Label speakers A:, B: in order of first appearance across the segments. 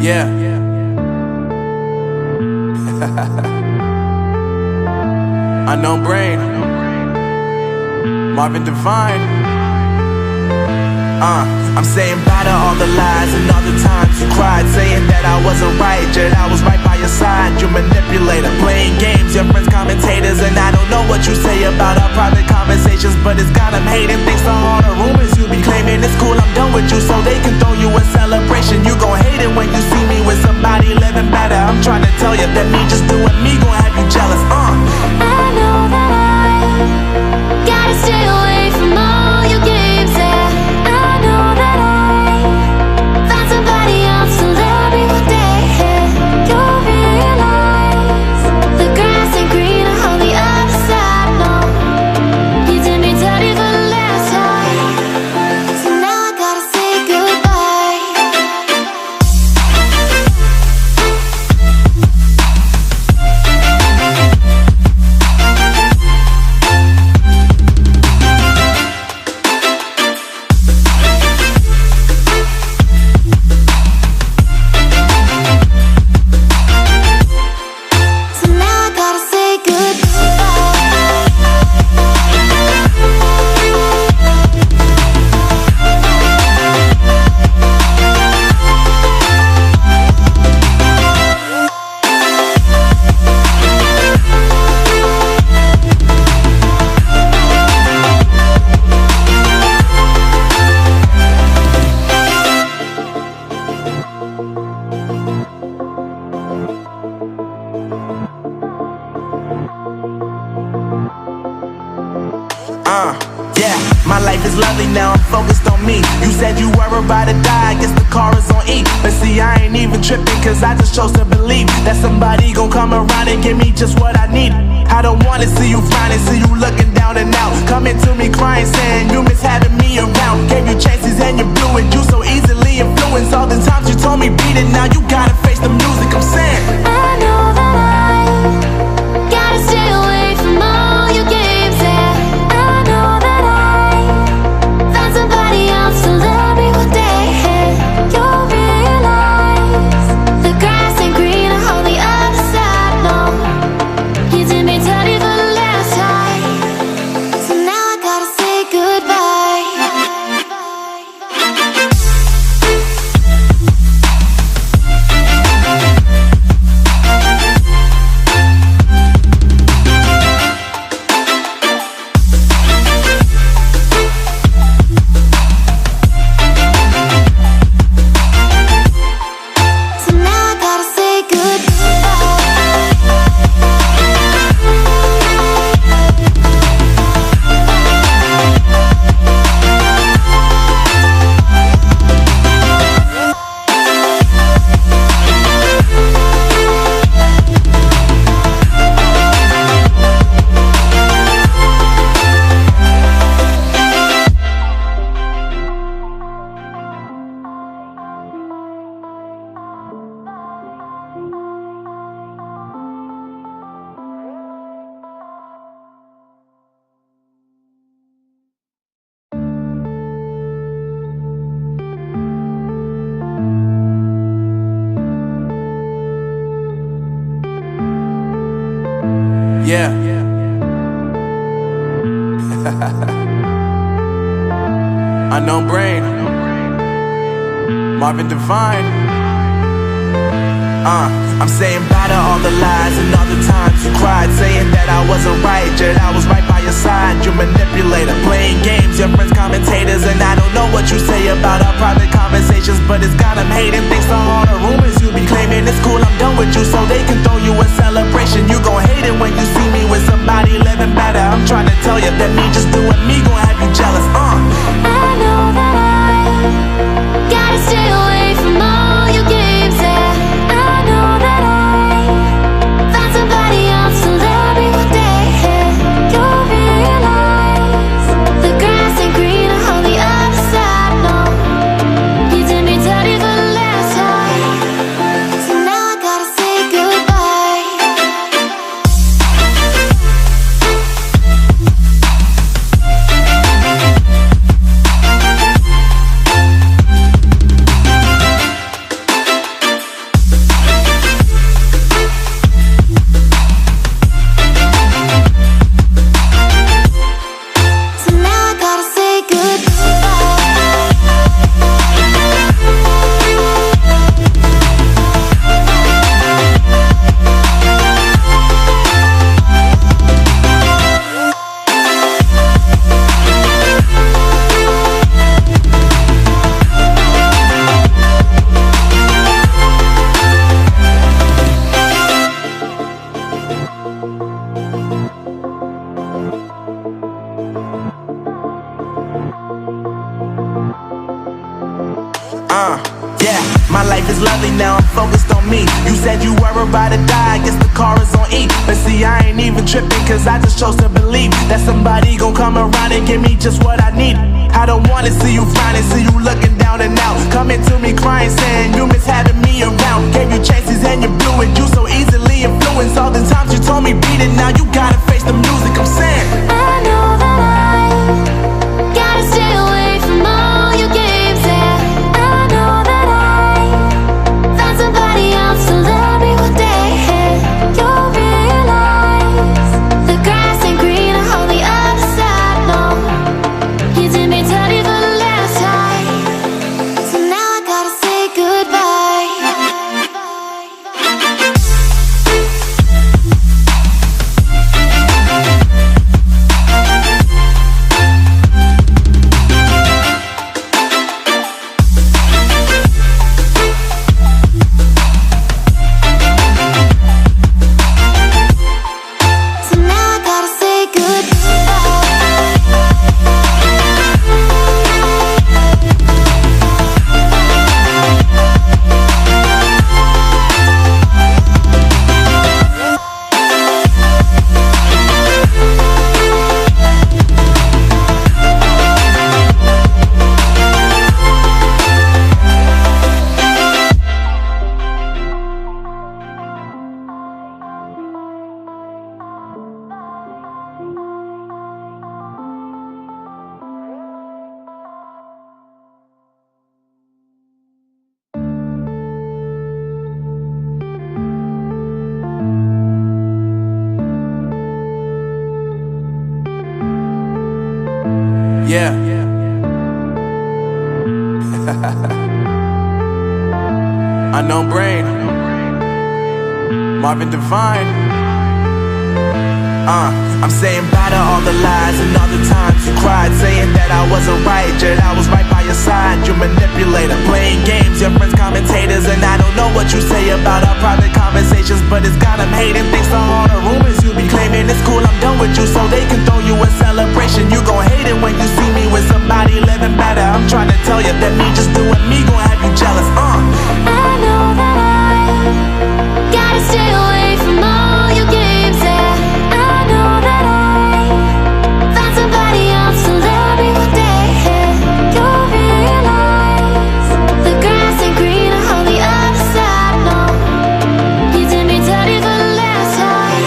A: Yeah. Unknown brain. Marvin Divine. I'm saying bye to all the lies and all the times you cried, saying that I wasn't right, yet I was right by your side. You manipulator, playing games, your friends commentators, and I don't know what you say about our private conversations, but it's got them hating. Thanks to all the rumors you be claiming. It's cool, I'm done with you, so they can throw you a celebration. You gon' hate it when you see me with somebody living better. I'm trying to tell you that me just doing me gon' have you jealous.
B: I know that I gotta stay away from all your games, yeah. I know that I found somebody else to love me one day, yeah. You'll realize the grass ain't greener on the other side, no. You did me dirty for the last time, so now I gotta say goodbye. So now I gotta say
A: Yeah, my life is lovely now, I'm focused on me. You said you were about to die, I guess the car is on E. But see, I ain't even tripping, cause I just chose to believe that somebody gon' come around and give me just what I need. I don't wanna see you finding, see you looking down and out, coming to me crying, saying you miss having me around. Gave you chances and you blew it, you so easily influenced. All the times you told me beat it, now you gotta face the music. I'm saying
B: I know that I gotta stay away from all your games, yeah. I know that I found somebody else to love me one day, yeah. You'll realize the grass ain't greener on the other side, no. You did me dirty for the last time, so now I gotta say goodbye. So now I gotta say
A: yeah. Unknown brain. Marvin Divine. I'm saying bye to all the lies and all the times you cried, saying that I wasn't right, yet I was right by your side. You manipulator, playing games, your friends commentators, and I don't know what you say about our private conversations, but it's got them hating. Thanks to all the rumors you be claiming. It's cool, I'm done with you, so they can throw you a celebration. You gon' hate it when you see me with somebody living better. I'm trying to tell you that me just doing me gon' have you jealous.
B: I know that I gotta stay away from all your games, yeah. I know that I found somebody else to love me one day, yeah. You'll realize the grass ain't greener on the other side, no. You did me dirty for the last time, so now I gotta say goodbye.
A: life is lovely now, I'm focused on me. You said you were about to die, I guess the car is on E. But see, I ain't even tripping, cause I just chose to believe that somebody gon' come around and give me just what I need. I don't wanna see you frowning, see you looking down and out, coming to me crying, saying you miss having me around. Gave you chances and you blew it, you so easily influenced. All the times you told me beat it, now you gotta face the music, I'm saying
B: I know that I gotta stay away from all your games, yeah. I know that I found somebody else to love me one day. You'll realize the grass ain't greener on the other side, no. You did me dirty for the last time, so now I gotta say goodbye. So now I gotta say goodbye.
A: yeah. Unknown Brain, Marvin Divine. I'm saying bye to all the lies and all the times you cried, saying that I wasn't right, yet I was right by your side. You manipulator, playing games, your friends commentators, and I don't know what you say about our private conversations, but it's got them hating. Thanks to all the rumors you be claiming. It's cool, I'm done with you, so they can throw you a celebration. You gon' hate it when you see me with somebody living better. I'm trying to tell you that me just doing me gon' have you jealous.
B: I know that I gotta stay away from all your games, yeah. I know that I found somebody else to love me one day. You'll realize the grass ain't greener on the other side, no. You did me dirty for the last time,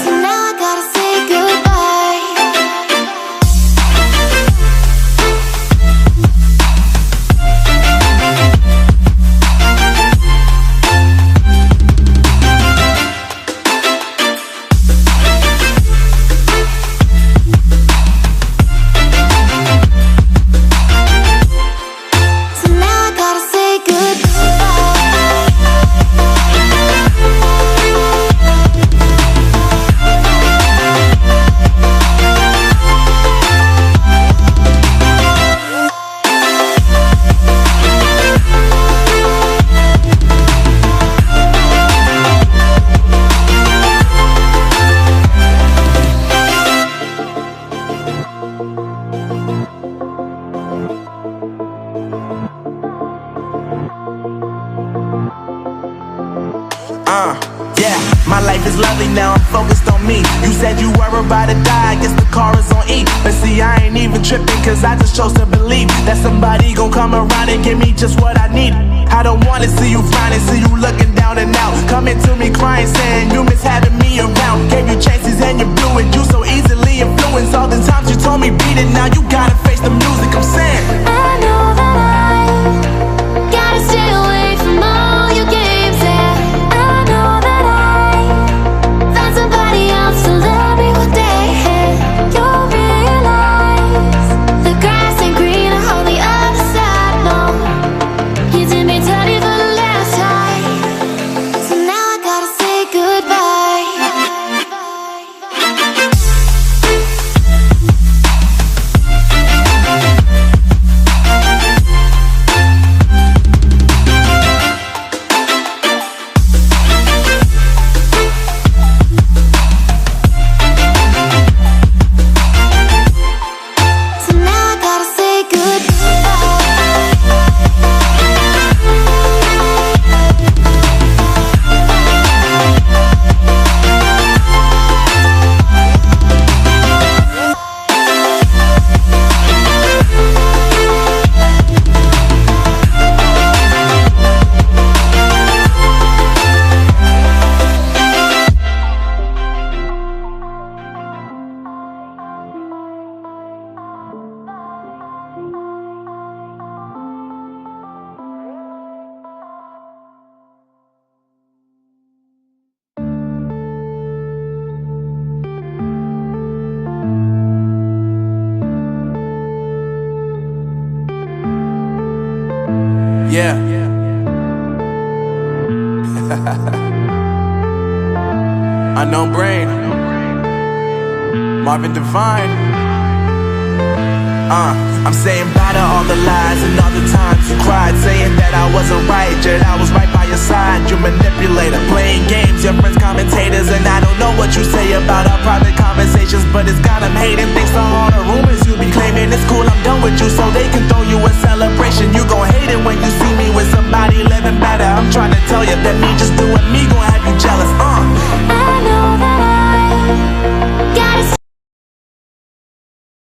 B: so now I gotta say goodbye. So now I gotta say goodbye.
A: Yeah, my life is lovely now, I'm focused on me. You said you were about to die, I guess the car is on E. But see, I ain't even tripping, cause I just chose to believe that somebody gon' come around and give me just what I need. I don't wanna see you frowning, see you looking down and out, coming to me crying, saying you miss having me around. Gave you chances and you blew it, you so easily influenced. All the times you told me beat it, now you gotta face the music, I'm saying
B: I know that I gotta stay away from all your games, yeah. I know that I found somebody else to love me one day. You'll realize the grass ain't greener on the other side, no. You did me dirty for the last time, so now I gotta say goodbye.
A: Yeah. Unknown Brain, Marvin Divine. I'm saying bye to all the lies and all the times you cried, saying that I wasn't right, yet I was right by your side. You manipulator, playing games, your friends commentators, and I don't know what you say about our private conversations, but it's got them hating. Thanks to all the rumors you be claiming. It's cool, I'm done with you, so they can throw you a celebration. You gon' hate it when you see me with somebody living better. I'm trying to tell you that